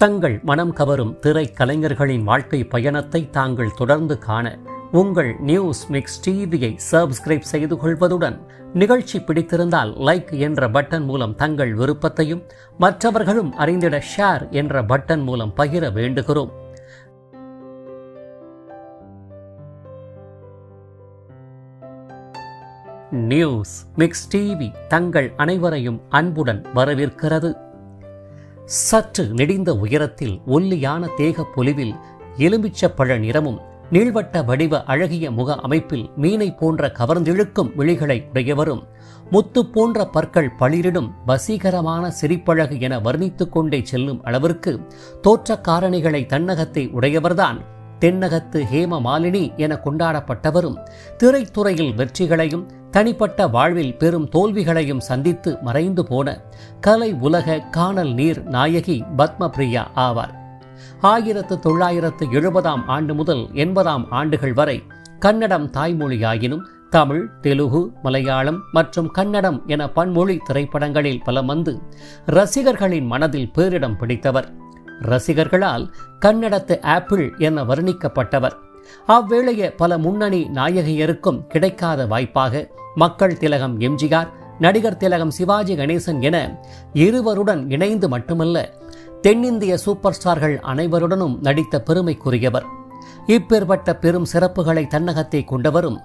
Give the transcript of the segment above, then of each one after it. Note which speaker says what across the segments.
Speaker 1: தங்கள் மனம் கவரும் திரை கலைஞர்களின் வாழ்க்கை பயணத்தை தாங்கள் தொடர்ந்து காண உங்கள் நியூஸ் மிக்ஸ் டிவியை சப்ஸ்கிரைப் செய்து கொள்வதுடன் நிகழ்ச்சி பிடித்திருந்தால் லைக் என்ற பட்டன் மூலம் தங்கள் விருப்பத்தையும் மற்றவர்களும் அறிந்திட ஷேர் என்ற பட்டன் மூலம் பகிர வேண்டுகிறோம். நியூஸ் மிக்ஸ் டிவி தங்கள் அனைவரையும் அன்புடன் வரவேற்கிறது. சற்று நெடிந்த உயரத்தில் ஒல்லியான தேக பொலிவில் எலுமிச்சப்பழ நிறமும் நீள்வட்ட வடிவ அழகிய முக அமைப்பில் மீனை போன்ற கவர்ந்திழுக்கும் விழிகளை உடையவரும் முத்து போன்ற பற்கள் பளிரிடும் வசீகரமான சிரிப்பழகு என வர்ணித்துக் கொண்டே செல்லும் அளவிற்கு தோற்ற காரணிகளை தன்னகத்தை உடையவர்தான் தென்னகத்து ஹேம மாலினி என கொண்டாடப்பட்டவரும் திரைத்துறையில் வெற்றிகளையும் தனிப்பட்ட வாழ்வில் பெரும் தோல்விகளையும் சந்தித்து மறைந்து போன கலை உலக காணல் நீர் நாயகி பத்மபிரியா ஆவார். 1970 ஆண்டு முதல் 80 ஆண்டுகள் வரை கன்னடம் தாய்மொழியாயினும் தமிழ், தெலுங்கு, மலையாளம் மற்றும் கன்னடம் என பன்மொழி திரைப்படங்களில் பலம் வந்து ரசிகர்களின் மனதில் பேரிடம் பிடித்தவர். ரசிகர்களால் கன்னடத்து ஆப்பிள் என வர்ணிக்கப்பட்டவர். அவ்வேளைய பல முன்னணி நாயகியருக்கும் கிடைக்காத வாய்ப்பாக மக்கள் திலகம் எம்ஜிஆர், நடிகர் திலகம் சிவாஜி கணேசன் என இருவருடன் இணைந்து மட்டுமல்ல தென்னிந்திய சூப்பர் ஸ்டார்கள் அனைவருடனும் நடித்த பெருமைக்குரியவர். இப்பேற்பட்ட பெரும் சிறப்புகளை தன்னகத்தை கொண்டவரும்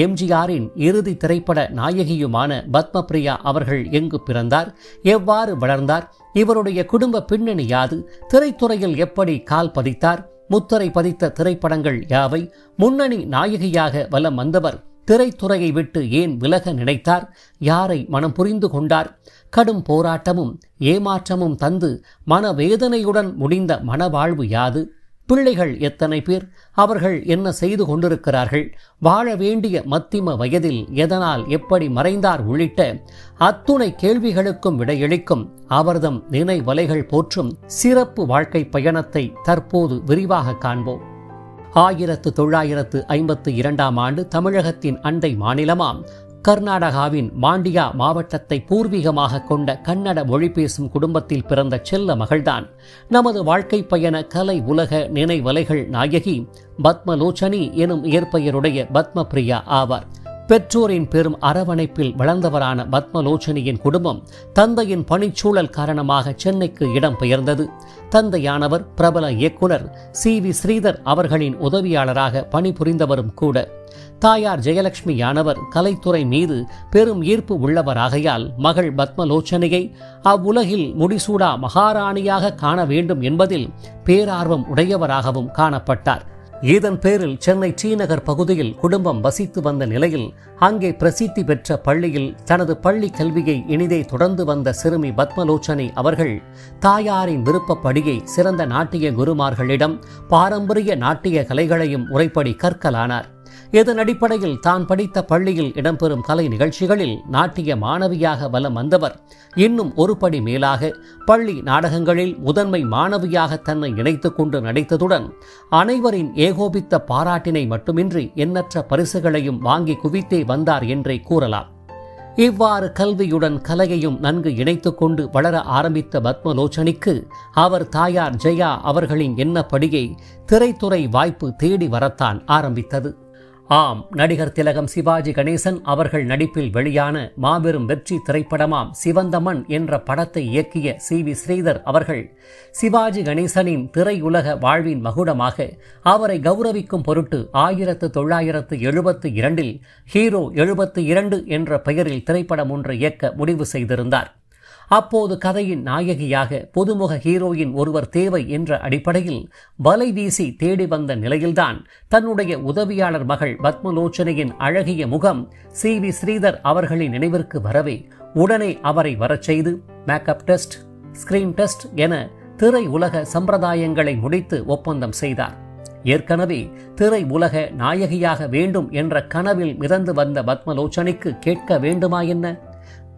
Speaker 1: எம்ஜிஆரின் இறுதி திரைப்பட நாயகியுமான பத்மபிரியா அவர்கள் எங்கு பிறந்தார், எவ்வாறு வளர்ந்தார், இவருடைய குடும்ப பின்னணி யாது, திரைத்துறையில் எப்படி கால் பதித்தார், முத்திரை பதித்த திரைப்படங்கள் யாவை, முன்னணி நாயகியாக வலம் வந்தவர் திரைத்துறையை விட்டு ஏன் விலக நினைத்தார், யாரை மனம் புரிந்து கொண்டார், கடும் போராட்டமும் ஏமாற்றமும் தந்து மனவேதனையுடன் முடிந்த மனவாழ்வு யாது, பிள்ளைகள் எத்தனை பேர், அவர்கள் என்ன செய்து கொண்டிருக்கிறார்கள், வாழ வேண்டிய மத்திம வயதில் எதனால் எப்படி மறைந்தார் உள்ளிட்ட அத்துணை கேள்விகளுக்கும் விடையளிக்கும் அவர்தம் நினைவலைகள் போற்றும் சிறப்பு வாழ்க்கை பயணத்தை தற்போது விரிவாக காண்போம். 1952 ஆண்டு தமிழகத்தின் அண்டை மாநிலமாம் கர்நாடகாவின் மாண்டியா மாவட்டத்தை பூர்வீகமாக கொண்ட கன்னட மொழி பேசும் குடும்பத்தில் பிறந்த செல்ல மகள்தான் நமது வாழ்க்கை பயண கலை உலக நினைவலைகள் நாயகி பத்மலோச்சனி எனும் இயற்பெயருடைய பத்மபிரியா ஆவார். பெற்றோரின் பெரும் அரவணைப்பில் வளர்ந்தவரான பத்மலோச்சனியின் குடும்பம் தந்தையின் பணிச்சூழல் காரணமாக சென்னைக்கு இடம் பெயர்ந்தது. தந்தையானவர் பிரபல இயக்குனர் சி.வி. ஸ்ரீதர் அவர்களின் உதவியாளராக பணிபுரிந்தவரும் கூட. தாயார் ஜெயலட்சுமியானவர் கலைத்துறை மீது பெரும் ஈர்ப்பு உள்ளவராகையால் மகள் பத்மலோச்சனியை அவ்வுலகில் முடிசூடா மகாராணியாக காண வேண்டும் என்பதில் பேரார்வம் உடையவராகவும் காணப்பட்டார். இதன் பேரில் சென்னை டி.நகர் பகுதியில் குடும்பம் வசித்து வந்த நிலையில் அங்கே பிரசித்தி பெற்ற பள்ளியில் தனது பள்ளி கல்வியை இனிதே தொடர்ந்து வந்த சிறுமி பத்மலோச்சனி அவர்கள் தாயாரின் விருப்பப்படியை சிறந்த நாட்டிய குருமார்களிடம் பாரம்பரிய நாட்டிய கலைகளையும் முறைப்படி கற்கலானார். இதன் அடிப்படையில் தான் படித்த பள்ளியில் இடம்பெறும் கலை நிகழ்ச்சிகளில் நாட்டிய மாணவியாக வலம் வந்தவர் இன்னும் ஒருபடி மேலாக பள்ளி நாடகங்களில் முதன்மை மாணவியாக தன்னை இணைத்துக் கொண்டு நடித்ததுடன் அனைவரின் ஏகோபித்த பாராட்டினை மட்டுமின்றி எண்ணற்ற பரிசுகளையும் வாங்கி குவித்தே வந்தார் என்றே கூறலாம். இவ்வாறு கல்வியுடன் கலையையும் நன்கு இணைத்துக் கொண்டு வளர ஆரம்பித்த பத்மலோச்சனிக்கு அவர் தாயார் ஜெயா அவர்களின் எண்ணப்படியை திரைத்துறை வாய்ப்பு தேடி வரத்தான் ஆரம்பித்தது. ஆம், நடிகர் திலகம் சிவாஜி கணேசன் அவர்கள் நடிப்பில் வெளியான மாபெரும் வெற்றி திரைப்படமாம் சிவந்தமன் என்ற படத்தை இயக்கிய சி.வி. ஸ்ரீதர் அவர்கள் சிவாஜி கணேசனின் திரையுலக வாழ்வின் மகுடமாக அவரை கௌரவிக்கும் பொருட்டு 1972 ஹீரோ 72 என்ற பெயரில் திரைப்படம் ஒன்றை இயக்க முடிவு செய்திருந்தார். அப்போது கதையின் நாயகியாக புதுமுக ஹீரோயின் ஒருவர் தேவை என்ற அடிப்படையில் வலை வீசி தேடி வந்த நிலையில்தான் தன்னுடைய உதவியாளர் மகள் பத்மலோச்சனியின் அழகிய முகம் சி.வி. ஸ்ரீதர் அவர்களின் நினைவிற்கு வரவே உடனே அவரை வரச் செய்து மேக்கப் டெஸ்ட், ஸ்கிரீன் டெஸ்ட் என திரை உலக சம்பிரதாயங்களை முடித்து ஒப்பந்தம் செய்தார். ஏற்கனவே திரை உலக நாயகியாக வேண்டும் என்ற கனவில் மிதந்து வந்த பத்மலோச்சனிக்கு கேட்க வேண்டுமா என்ன?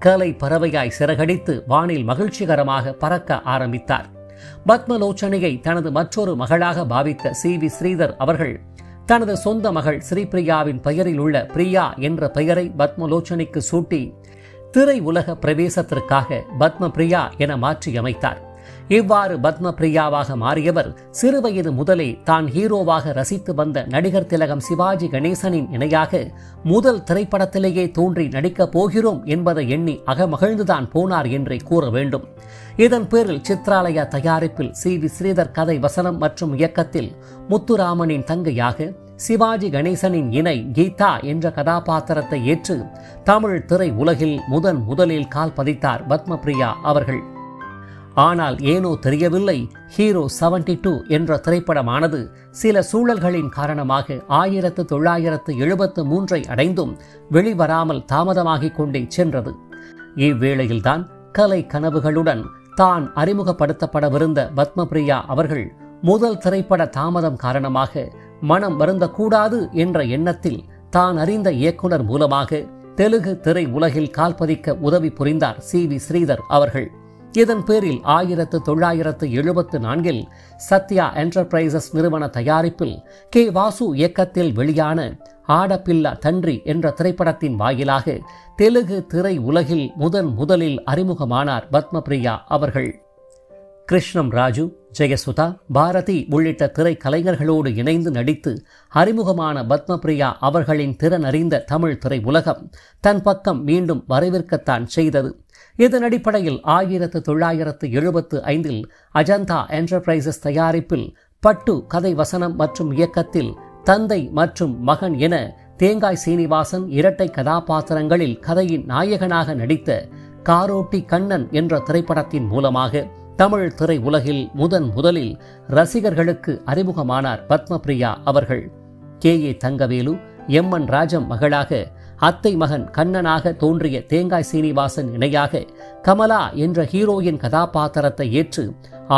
Speaker 1: கலை பறவையாய் சிறகடித்து வானில் மகிழ்ச்சிகரமாக பறக்க ஆரம்பித்தார். பத்மலோச்சனியை தனது மற்றொரு மகளாக பாவித்த சி.வி. ஸ்ரீதர் அவர்கள் தனது சொந்த மகள் ஸ்ரீபிரியாவின் பெயரில் உள்ள பிரியா என்ற பெயரை பத்மலோச்சனிக்கு சூட்டி திரை உலக பிரவேசத்திற்காக பத்மபிரியா என மாற்றியமைத்தார். இவ்வாறு பத்மபிரியாவாக மாறியவர் சிறுவயது முதலே தான் ஹீரோவாக ரசித்து வந்த நடிகர் திலகம் சிவாஜி கணேசனின் இணையாக முதல் திரைப்படத்திலேயே தோன்றி நடிக்கப் போகிறோம் என்பதை எண்ணி அகமகிழ்ந்துதான் போனார் என்றே கூற வேண்டும். இதன் பேரில் சித்ராலயா தயாரிப்பில் சி.வி. ஸ்ரீதர் கதை வசனம் மற்றும் இயக்கத்தில் முத்துராமனின் தங்கையாக சிவாஜி கணேசனின் இணை கீதா என்ற கதாபாத்திரத்தை ஏற்று தமிழ் திரை உலகில் முதலில் கால் பதித்தார் பத்மபிரியா அவர்கள். ஆனால் ஏனோ தெரியவில்லை, ஹீரோ 72 என்ற திரைப்படமானது சில சூழல்களின் காரணமாக 1973 அடைந்தும் வெளிவராமல் தாமதமாகிக் கொண்டே சென்றது. இவ்வேளையில்தான் கலை கனவுகளுடன் தான் அறிமுகப்படுத்தப்படவிருந்த பத்மபிரியா அவர்கள் முதல் திரைப்பட தாமதம் காரணமாக மனம் வருந்தக்கூடாது என்ற எண்ணத்தில் தான் அறிந்த இயக்குனர் மூலமாக தெலுங்கு திரை உலகில் கால்பதிக்க உதவி புரிந்தார் சி.வி. ஸ்ரீதர் அவர்கள். இதன் பேரில் 1974 சத்யா என்டர்பிரைசஸ் நிறுவன தயாரிப்பில் கே. வாசு இயக்கத்தில் வெளியான ஆடப்பில்லா தன்றி என்ற திரைப்படத்தின் வாயிலாக தெலுங்கு திரை உலகில் முதலில் அறிமுகமானார் பத்மபிரியா அவர்கள். கிருஷ்ணம் ராஜு, ஜெயசுதா, பாரதி உள்ளிட்ட திரைக்கலைஞர்களோடு இணைந்து நடித்து அறிமுகமான பத்மபிரியா அவர்களின் திறனறிந்த தமிழ் திரை உலகம் தன் பக்கம் மீண்டும் வரவேற்கத்தான் செய்தது. இதன் அடிப்படையில் 1975 அஜந்தா என்டர்பிரைசஸ் தயாரிப்பில் பட்டு கதை வசனம் மற்றும் இயக்கத்தில் தந்தை மற்றும் மகன் என தேங்காய் சீனிவாசன் இரட்டை கதாபாத்திரங்களில் கதையின் நாயகனாக நடித்த காரோட்டி கண்ணன் என்ற திரைப்படத்தின் மூலமாக தமிழ் திரை உலகில் முதலில் ரசிகர்களுக்கு அறிமுகமானார் பத்மபிரியா அவர்கள். கே.ஏ. தங்கவேலு, எம்.என். ராஜம் மகளாக அத்தை மகன் கண்ணனாக தோன்றிய தேங்காய் சீனிவாசன் இணையாக கமலா என்ற ஹீரோயின் கதாபாத்திரத்தை ஏற்று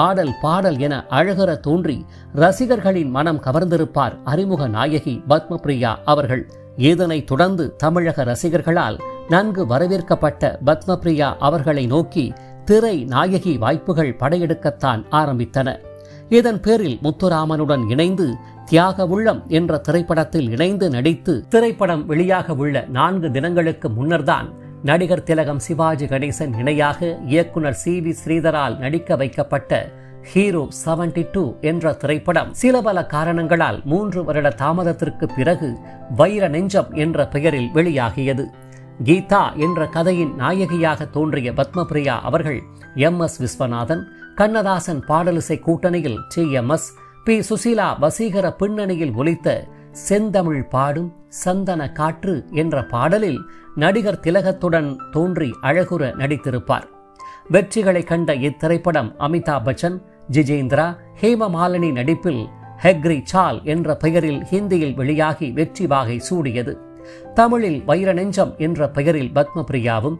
Speaker 1: ஆடல் பாடல் என அழகர தோன்றி ரசிகர்களின் மனம் கவர்ந்திருப்பார் அறிமுக நாயகி பத்மபிரியா அவர்கள். இதனைத் தொடர்ந்து தமிழக ரசிகர்களால் நன்கு வரவேற்கப்பட்ட பத்மபிரியா அவர்களை நோக்கி திரை நாயகி வாய்ப்புகள் படையெடுக்கத்தான் ஆரம்பித்தன. இதன் பேரில் முத்துராமனுடன் இணைந்து தியாக உள்ளம் என்ற திரைப்படத்தில் இணைந்து நடித்து திரைப்படம் வெளியாக உள்ள 4 தினங்களுக்கு முன்னர்தான் நடிகர் திலகம் சிவாஜி கணேசன் இணையாக இயக்குனர் சி.வி. ஸ்ரீதரால் நடிக்க வைக்கப்பட்ட ஹீரோ 72 என்ற திரைப்படம் சில பல காரணங்களால் 3 வருட தாமதத்திற்கு பிறகு வைர நெஞ்சம் என்ற பெயரில் வெளியாகியது. கீதா என்ற கதையின் நாயகியாக தோன்றிய பத்மபிரியா அவர்கள் எம்.எஸ். விஸ்வநாதன், கண்ணதாசன் பாடலிசை கூட்டணியில் டி.எம்.எஸ்., பி. சுசீலா வசீகர பின்னணியில் ஒலித்த செந்தமிழ் பாடும் சந்தன காற்று என்ற பாடலில் நடிகர் திலகத்துடன் தோன்றி அழகுற நடித்திருப்பார். வெற்றிகளை கண்ட இத்திரைப்படம் அமிதாப் பச்சன், ஜிஜேந்திரா, ஹேமமாலினி நடிப்பில் ஹெக்ரி சால் என்ற பெயரில் ஹிந்தியில் வெளியாகி வெற்றி வாகை சூடியது. தமிழில் வைர நெஞ்சம் என்ற பெயரில் பத்மபிரியாவும்,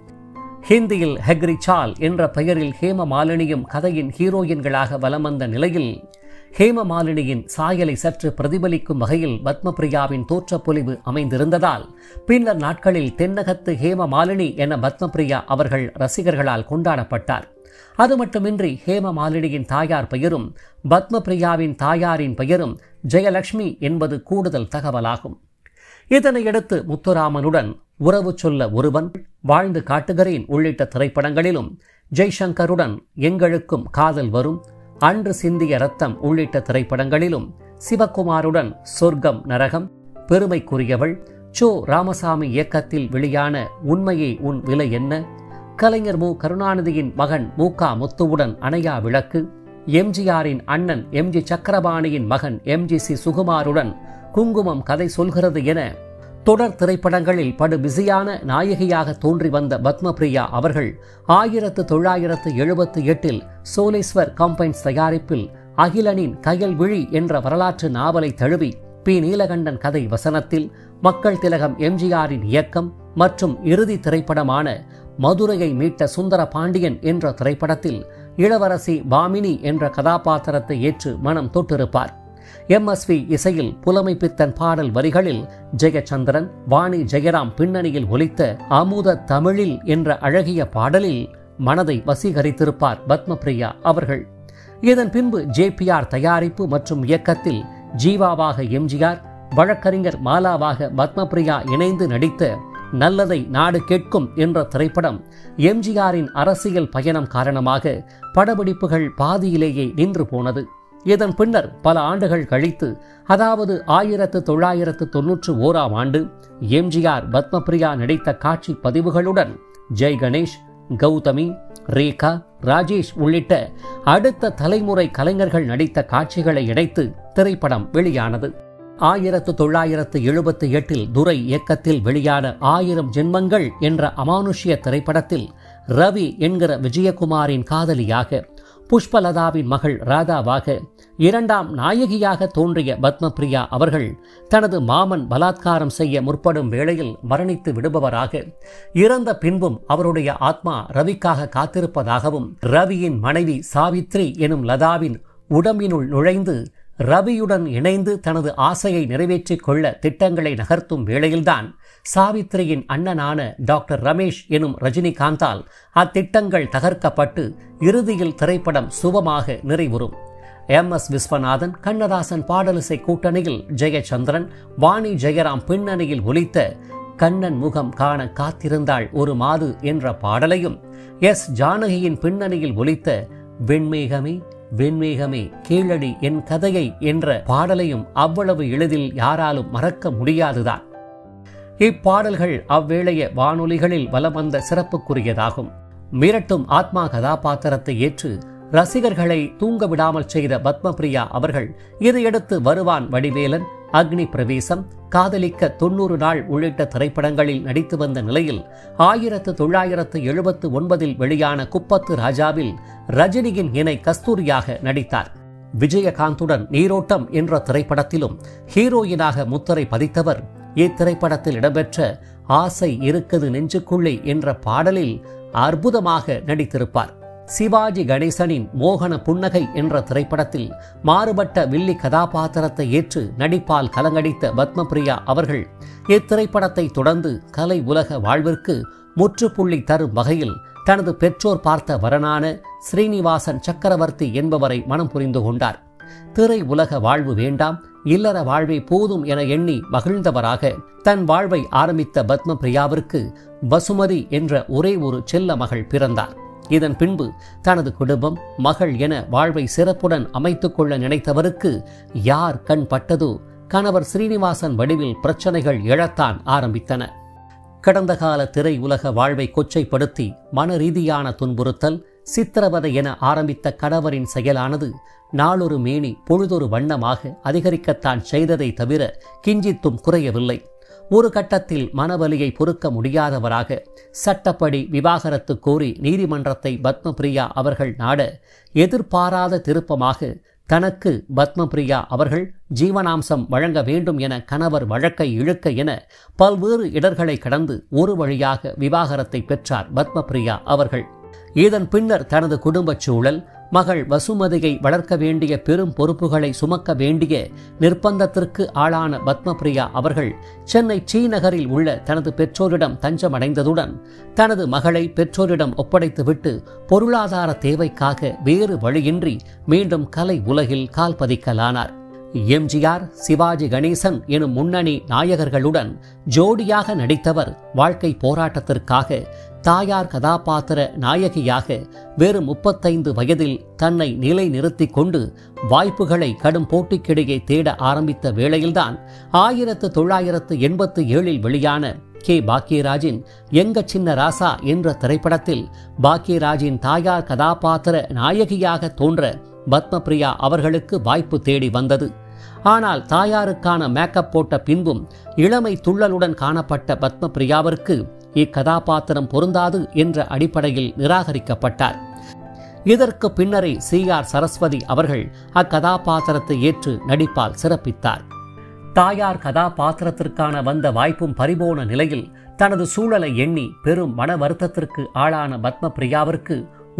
Speaker 1: ஹிந்தியில் ஹெக்ரி சால் என்ற பெயரில் ஹேமமாலினியும் கதையின் ஹீரோயின்களாக வலம் வந்த நிலையில் ஹேமமாலினியின் சாயலை சற்று பிரதிபலிக்கும் வகையில் பத்மபிரியாவின் தோற்றப்பொலிவு அமைந்திருந்ததால் பின்னர் நாட்களில் தென்னகத்து ஹேமமாலினி என பத்மபிரியா அவர்கள் ரசிகர்களால் கொண்டாடப்பட்டார். அது மட்டுமின்றி ஹேமமாலினியின் தாயார் பெயரும் பத்மபிரியாவின் தாயாரின் பெயரும் ஜெயலட்சுமி என்பது கூடுதல் தகவலாகும். இதனையடுத்து முத்துராமனுடன் உறவு சொல்ல ஒருவன், வாழ்ந்து காட்டுகிறேன் உள்ளிட்ட திரைப்படங்களிலும், ஜெய்சங்கருடன் எங்களுக்கும் காதல் வரும், அன்று சிந்திய ரத்தம் உள்ளிட்ட திரைப்படங்களிலும், சிவகுமாருடன் சொர்க்கம் நரகம், பெருமைக்குரியவள், சோ ராமசாமி இயக்கத்தில் வெளியான உண்மையே உன் விலை என்ன, கலைஞர் மு. கருணாநிதியின் மகன் மு.க. முத்துவுடன் அணையா விளக்கு, எம்ஜிஆரின் அண்ணன் எம்.ஜி. சக்கரபாணியின் மகன் எம்.ஜி.சி. சுகுமாருடன் குங்குமம் கதை சொல்கிறது என தொடர் திரைப்படங்களில் படு பிஸியான நாயகியாக தோன்றி வந்த பத்மபிரியா அவர்கள் 1978 சோலேஸ்வர் கம்பைன்ஸ் தயாரிப்பில் அகிலனின் கயல்விழி என்ற வரலாற்று நாவலை தழுவி பி. நீலகண்டன் கதை வசனத்தில் மக்கள் திலகம் எம்ஜிஆரின் இயக்கம் மற்றும் இறுதி திரைப்படமான மதுரையை மீட்ட சுந்தர பாண்டியன் என்ற திரைப்படத்தில் இளவரசி பாமினி என்ற கதாபாத்திரத்தை ஏற்று மனம் தொட்டிருப்பார். எம்.எஸ்.வி. இசையில் புலமைப்பித்தன் பாடல் வரிகளில் ஜெயச்சந்திரன், வாணி ஜெயராம் பின்னணியில் ஒலித்த அமுத தமிழில் என்ற அழகிய பாடலில் மனதை வசீகரித்திருப்பார் பத்மபிரியா அவர்கள். இதன் பின்பு ஜே.பி.ஆர். தயாரிப்பு மற்றும் இயக்கத்தில் ஜீவாவாக எம்ஜிஆர், வழக்கறிஞர் மாலாவாக பத்மபிரியா இணைந்து நடித்த நல்லதை நாடு கேட்கும் என்ற திரைப்படம் எம்ஜிஆரின் அரசியல் பயணம் காரணமாக படப்பிடிப்புகள் பாதியிலேயே நின்று போனது. இதன் பின்னர் பல ஆண்டுகள் கழித்து, அதாவது 1991 எம்ஜிஆர் பத்மபிரியா நடித்த காட்சி பதிவுகளுடன் ஜெய் கணேஷ், கௌதமி, ரேகா, ராஜேஷ் உள்ளிட்ட அடுத்த தலைமுறை கலைஞர்கள் நடித்த காட்சிகளை இணைத்து திரைப்படம் வெளியானது. 1978 துரை இயக்கத்தில் வெளியான 1000 ஜென்மங்கள் என்ற அமானுஷ்ய திரைப்படத்தில் ரவி என்கிற விஜயகுமாரின் காதலியாக, புஷ்பலதாவின் மகள் ராதாவாக, இரண்டாம் நாயகியாக தோன்றிய பத்மபிரியா அவர்கள் தனது மாமன் பலாத்காரம் செய்ய முற்படும் வேளையில் மரணித்து விடுபவராக, இறந்த பின்பும் அவருடைய ஆத்மா ரவிக்காக காத்திருப்பதாகவும், ரவியின் மனைவி சாவித்ரி எனும் லதாவின் உடம்பினுள் நுழைந்து ரவியுடன் இணைந்து தனது ஆசையை நிறைவேற்றிக் கொள்ள திட்டங்களை நகர்த்தும் வேளையில்தான் சாவித்ரியின் அண்ணனான டாக்டர் ரமேஷ் எனும் ரஜினிகாந்தால் அத்திட்டங்கள் தகர்க்கப்பட்டு இறுதியில் திரைப்படம் சுபமாக நிறைவுறும். MS விஸ்வநாதன், கண்ணதாசன் பாடலிசை கூட்டணியில் ஜெயச்சந்திரன், வாணி ஜெயராம் பின்னணியில் ஒலித்த கண்ணன் முகம் காண காத்திருந்தாள் ஒரு மாது என்ற பாடலையும், S ஜானகியின் பின்னணியில் ஒலித்த வெண்மேகமே வெண்மேகமே கீழடி என் கதையை என்ற பாடலையும் அவ்வளவு எளிதில் யாராலும் மறக்க முடியாதுதான். இப்பாடல்கள் அவ்வேளைய வானொலிகளில் வலம் வந்த சிறப்புக்குரியதாகும். மிரட்டும் ஆத்மா கதாபாத்திரத்தை ஏற்று ரசிகர்களை தூங்க விடாமல் செய்த பத்மபிரியா அவர்கள் இதையடுத்து வருவான் வடிவேலன், அக்னி பிரவேசம், காதலிக்க 90 நாள் உள்ளிட்ட திரைப்படங்களில் நடித்து வந்த நிலையில் 1979 வெளியான குப்பத்து ராஜாவில் ரஜினியின் இணை கஸ்தூரியாக நடித்தார். விஜயகாந்துடன் நீரோட்டம் என்ற திரைப்படத்திலும் ஹீரோயினாக முத்திரை பதித்தவர் இத்திரைப்படத்தில் இடம்பெற்ற ஆசை இருக்குது நெஞ்சுக்குள்ளே என்ற பாடலில் அற்புதமாக நடித்திருப்பார். சிவாஜி கணேசனின் மோகன புன்னகை என்ற திரைப்படத்தில் மாறுபட்ட வில்லி கதாபாத்திரத்தை ஏற்று நடிப்பால் கலங்கடித்த பத்மபிரியா அவர்கள் இத்திரைப்படத்தை தொடர்ந்து கலை உலக வாழ்விற்கு முற்றுப்புள்ளி தரும் வகையில் தனது பெற்றோர் பார்த்த வரனான ஸ்ரீனிவாசன் சக்கரவர்த்தி என்பவரை மனம் புரிந்து கொண்டார். திரை உலக வாழ்வு வேண்டாம், இல்லற வாழ்வே போதும் என எண்ணி மகிழ்ந்தவராக தன் வாழ்வை ஆரம்பித்த பத்மபிரியாவிற்கு வசுமதி என்ற ஒரே ஒரு செல்ல மகள் பிறந்தார். இதன் பின்பு தனது குடும்பம், மகள் என வாழ்வை சிறப்புடன் அமைத்துக் கொள்ள நினைத்தவருக்கு யார் கண் பட்டதோ கணவர் ஸ்ரீனிவாசன் வடிவில் பிரச்சனைகள் எழத்தான் ஆரம்பித்தன. கடந்த கால திரை உலக வாழ்வை கொச்சைப்படுத்தி மன ரீதியான துன்புறுத்தல், சித்திரவதை என ஆரம்பித்த கணவரின் செயலானது நாளொரு மேனி பொழுதொரு வண்ணமாக அதிகரிக்கத்தான் செய்ததை தவிர கிஞ்சித்தும் குறையவில்லை. ஒரு கட்டத்தில் மனவலியை பொறுக்க முடியாதவராக சட்டப்படி விவாகரத்து கோரி நீதிமன்றத்தை பத்மபிரியா அவர்கள் நாட, எதிர்பாராத திருப்பமாக தனக்கு பத்மபிரியா அவர்கள் ஜீவனாம்சம் வழங்க வேண்டும் என கணவர் வழக்கை இழுக்க என பல்வேறு இடர்களை கடந்து ஒரு வழியாக விவாகரத்தை பெற்றார் பத்மபிரியா அவர்கள். இதன் பின்னர் தனது குடும்பச் சூழல், மகள் வசுமதியை வளர்க்க வேண்டிய பெரும் பொறுப்புகளை சுமக்க வேண்டிய நிர்பந்தத்திற்கு ஆளான பத்மபிரியா அவர்கள் சென்னை நகரில் உள்ள தனது பெற்றோரிடம் தஞ்சமடைந்ததுடன் தனது மகளை பெற்றோரிடம் ஒப்படைத்துவிட்டு பொருளாதார தேவைக்காக வேறு வழியின்றி மீண்டும் கலை உலகில் கால் பதிக்கலானார். எம்ஜிஆர், சிவாஜி கணேசன் எனும் முன்னணி நாயகர்களுடன் ஜோடியாக நடித்தவர் வாழ்க்கை போராட்டத்திற்காக தாயார் கதாபாத்திர நாயகியாக வெறும் 35 வயதில் தன்னை நிலை நிறுத்திக் கொண்டு வாய்ப்புகளை கடும் போட்டிக்கிடையே தேட ஆரம்பித்த வேளையில்தான் 1987 வெளியான பாக்யராஜின் எங்க சின்ன ராசா என்ற திரைப்படத்தில் பாக்யராஜின் தாயார் கதாபாத்திர நாயகியாக தோன்ற பத்மபிரியா அவர்களுக்கு வாய்ப்பு தேடி வந்தது. ஆனால் தாயாருக்கான மேக்கப் போட்ட பின்பும் இளமை துள்ளலுடன் காணப்பட்ட பத்மபிரியாவிற்கு இக்கதாபாத்திரம் பொருந்தாது என்ற அடிப்படையில் நிராகரிக்கப்பட்டார். இதற்கு பின்னரே CR சரஸ்வதி அவர்கள் அக்கதாபாத்திரத்தை ஏற்று நடிப்பால் சிறப்பித்தார். தாயார் கதாபாத்திரத்திற்கான வந்த வாய்ப்பும் பறிபோன நிலையில் தனது சூழலை எண்ணி பெரும் மன வருத்தத்திற்கு ஆளான பத்மபிரியாவிற்கு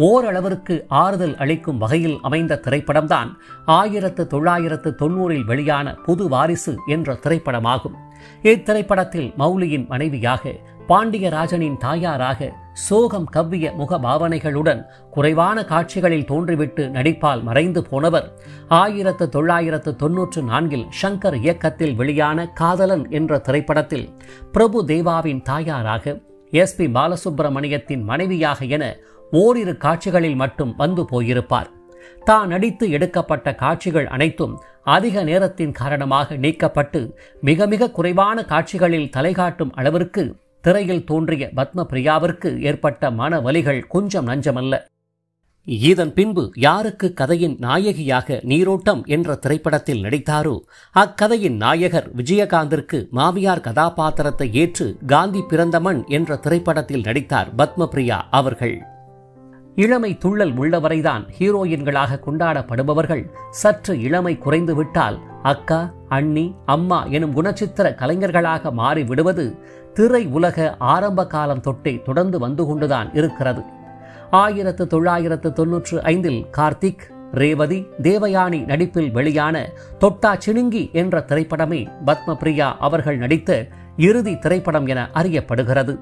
Speaker 1: ஓரளவிற்கு ஆறுதல் அளிக்கும் வகையில் அமைந்த திரைப்படம்தான் 1990 வெளியான புது வாரிசு என்ற திரைப்படமாகும். இத்திரைப்படத்தில் மௌலியின் மனைவியாக பாண்டியராஜனின் தாயாராக சோகம் கவ்விய முக பாவனைகளுடன் குறைவான காட்சிகளில் தோன்றிவிட்டு நடிப்பால் மறைந்து போனவர் 1994 ஷங்கர் இயக்கத்தில் வெளியான காதலன் என்ற திரைப்படத்தில் பிரபு தேவாவின் தாயாராக SP பாலசுப்பிரமணியத்தின் மனைவியாக என ஓரிரு காட்சிகளில் மட்டும் வந்து போயிருப்பார். தான் நடித்து எடுக்கப்பட்ட காட்சிகள் அனைத்தும் அதிக நேரத்தின் காரணமாக நீக்கப்பட்டு மிக மிக குறைவான காட்சிகளில் தலைகாட்டும் அளவிற்கு திரையில் தோன்றிய பத்மபிரியாவிற்கு ஏற்பட்ட மன வலிகள் கொஞ்சம் நஞ்சமல்ல. இதன் பின்பு யாருக்கு கதையின் நாயகியாக நீரோட்டம் என்ற திரைப்படத்தில் நடித்தாரோ அக்கதையின் நாயகர் விஜயகாந்திற்கு மாமியார் கதாபாத்திரத்தை ஏற்று காந்தி பிறந்த மண் என்ற திரைப்படத்தில் நடித்தார் பத்மபிரியா அவர்கள். இளமை துள்ளல் உள்ளவரைதான் ஹீரோயின்களாக கொண்டாடப்படுபவர்கள் சற்று இளமை குறைந்துவிட்டால் அக்கா, அண்ணி, அம்மா எனும் குணச்சித்திர கலைஞர்களாக மாறிவிடுவது திரை உலக ஆரம்ப காலம் தொட்டே தொடர்ந்து வந்து கொண்டுதான் இருக்கிறது. 1995 கார்த்திக், ரேவதி, தேவயானி நடிப்பில் வெளியான தொட்டா சினுங்கி என்ற திரைப்படமே பத்மபிரியா அவர்கள் நடித்த இறுதி திரைப்படம் என அறியப்படுகிறது.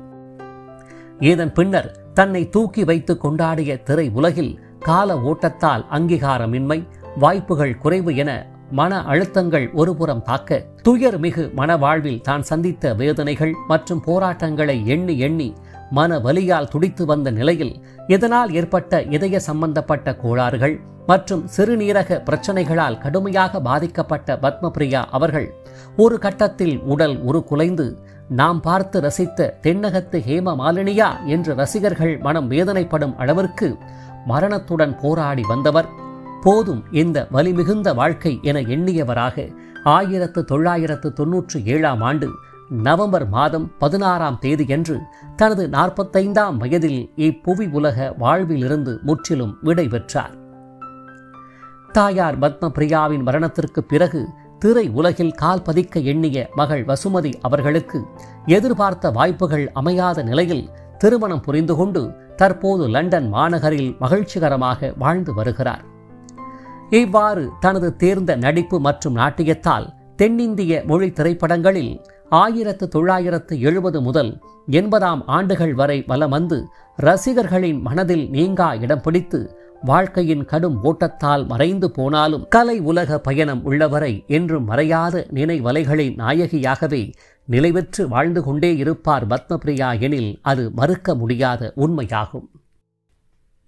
Speaker 1: இதன் பின்னர் தன்னை தூக்கி வைத்து கொண்டாடிய திரை உலகில் கால ஓட்டத்தால் அங்கீகாரமின்மை, வாய்ப்புகள் குறைவு என மன அழுத்தங்கள் ஒருபுறம் தாக்க துயர் மிகு மனவாழ்வில் தான் சந்தித்த வேதனைகள் மற்றும் போராட்டங்களை எண்ணி எண்ணி மன வலியால் துடித்து வந்த நிலையில் இதனால் ஏற்பட்ட இதய சம்பந்தப்பட்ட கோளாறுகள் மற்றும் சிறுநீரக பிரச்சனைகளால் கடுமையாக பாதிக்கப்பட்ட பத்மபிரியா அவர்கள் ஒரு கட்டத்தில் உடல் உருக்குலைந்து நாம் பார்த்து ரசித்த தென்னகத்து ஹேம மாலினியா என்று ரசிகர்கள் மனம் வேதனைப்படும் அளவிற்கு மரணத்துடன் போராடி வந்தவர். போதும் இந்த வலிமிகுந்த வாழ்க்கை என எண்ணியவராக 1997 நவம்பர் மாதம் 16 தேதியன்று தனது 45ஆம் வயதில் இப்புவி உலக வாழ்விலிருந்து முற்றிலும் விடை பெற்றார். தாயார் பத்மபிரியாவின் மரணத்திற்கு பிறகு திரை உலகில் கால் பதிக்க எண்ணிய மகள் வசுமதி அவர்களுக்கு எதிர்பார்த்த வாய்ப்புகள் அமையாத நிலையில் திருமணம் புரிந்து கொண்டு தற்போது லண்டன் மாநகரில் மகிழ்ச்சிகரமாக வாழ்ந்து வருகிறார். இவ்வாறு தனது தேர்ந்த நடிப்பு மற்றும் நாட்டியத்தால் தென்னிந்திய மொழி திரைப்படங்களில் 1970 முதல் 80ஆம் ஆண்டுகள் வரை வலம் வந்து ரசிகர்களின் மனதில் நீங்கா இடம் பிடித்து வாழ்க்கையின் கடும் ஓட்டத்தால் மறைந்து போனாலும் கலை உலக பயணம் உள்ளவரை என்றும் மறையாத நினைவலைகளின் நாயகியாகவே நிலைபெற்று வாழ்ந்து கொண்டே இருப்பார் பத்மபிரியா எனில் அது மறுக்க முடியாத உண்மையாகும்.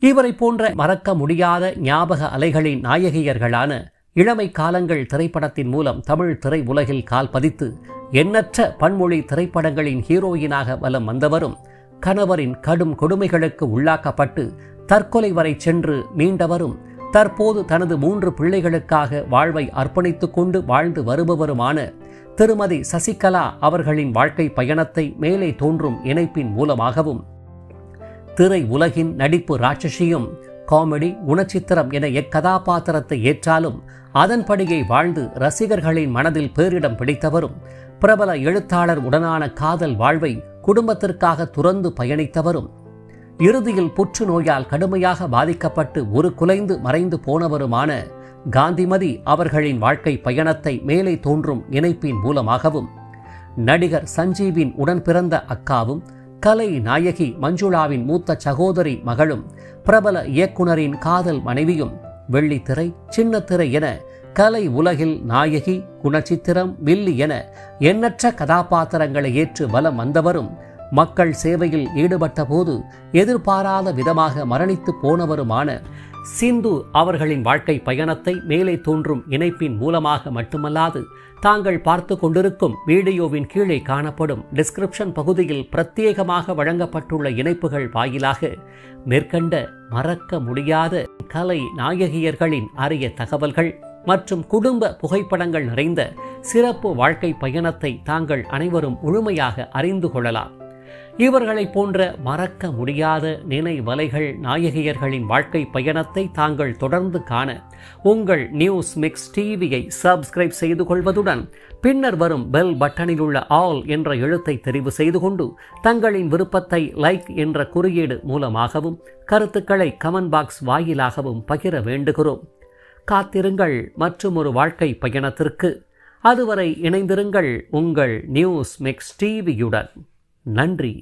Speaker 1: இவரை போன்ற மறக்க முடியாத ஞாபக அலைகளின் நாயகியர்களான இளமை காலங்கள் திரைப்படத்தின் மூலம் தமிழ் திரை உலகில் கால் பதித்து எண்ணற்ற பன்மொழி திரைப்படங்களின் ஹீரோயினாக வலம் வந்தவரும் கணவரின் கடும் கொடுமைகளுக்கு உள்ளாக்கப்பட்டு தற்கொலை வரை சென்று மீண்டவரும் தற்போது தனது 3 பிள்ளைகளுக்காக வாழ்வை அர்ப்பணித்துக் கொண்டு வாழ்ந்து வருபவருமான திருமதி சசிகலா அவர்களின் வாழ்க்கை பயணத்தை மேலே தோன்றும் இணைப்பின் மூலமாகவும் திரை உலகின் நடிப்பு ராட்சசியும் காமெடி, குணச்சித்திரம் என எக்கதாபாத்திரத்தை ஏற்றாலும் அதன்படியே வாழ்ந்து ரசிகர்களின் மனதில் பேரிடம் பிடித்தவரும் பிரபல எழுத்தாளர் உடனான காதல் வாழ்வை குடும்பத்திற்காக துறந்து பயணித்தவரும் இறுதியில் புற்றுநோயால் கடுமையாக பாதிக்கப்பட்டு ஒரு குலைந்து மறைந்து போனவருமான காந்திமதி அவர்களின் வாழ்க்கை பயணத்தை மேலே தோன்றும் இணைப்பின் மூலமாகவும் நடிகர் சஞ்சீவின் உடன் பிறந்த அக்காவும் கலை நாயகி மஞ்சுளாவின் மூத்த சகோதரி மகளும் பிரபல இயக்குனரின் காதல் மனைவியும் வெள்ளித்திரை, சின்னத்திரை என கலை உலகில் நாயகி, குணச்சித்திரம், வில்லி என எண்ணற்ற கதாபாத்திரங்களை ஏற்று வலம் வந்தவரும் மக்கள் சேவையில் ஈடுபட்ட போது எதிர்பாராத விதமாக மரணித்து போனவருமான சிந்து அவர்களின் வாழ்க்கை பயணத்தை மேலே தோன்றும் இணைப்பின் மூலமாக மட்டுமல்லாது தாங்கள் பார்த்து கொண்டிருக்கும் வீடியோவின் கீழே காணப்படும் டிஸ்கிரிப்ஷன் பகுதியில் பிரத்யேகமாக வழங்கப்பட்டுள்ள இணைப்புகள் வாயிலாக மேற்கண்ட மறக்க முடியாத கலை நாயகியர்களின் அரிய தகவல்கள் மற்றும் குடும்ப புகைப்படங்கள் நிறைந்த சிறப்பு வாழ்க்கை பயணத்தை தாங்கள் அனைவரும் முழுமையாக அறிந்து கொள்ளலாம். இவர்களைப் போன்ற மறக்க முடியாத நினைவலைகள் நாயகியர்களின் வாழ்க்கை பயணத்தை தாங்கள் தொடர்ந்து காண உங்கள் நியூஸ் மிக்ஸ் டிவியை சப்ஸ்கிரைப் செய்து கொள்வதுடன் பின்னர் வரும் பெல் பட்டனில் உள்ள ஆல் என்ற எழுத்தை தெரிவு செய்து கொண்டு தங்களின் விருப்பத்தை லைக் என்ற குறியீடு மூலமாகவும் கருத்துக்களை கமெண்ட் பாக்ஸ் வாயிலாகவும் பகிர வேண்டுகிறோம். காத்திருங்கள் மற்றும் ஒரு வாழ்க்கை பயணத்திற்கு. அதுவரை இணைந்திருங்கள் உங்கள் நியூஸ் மிக்ஸ் டிவியுடன். நன்றி.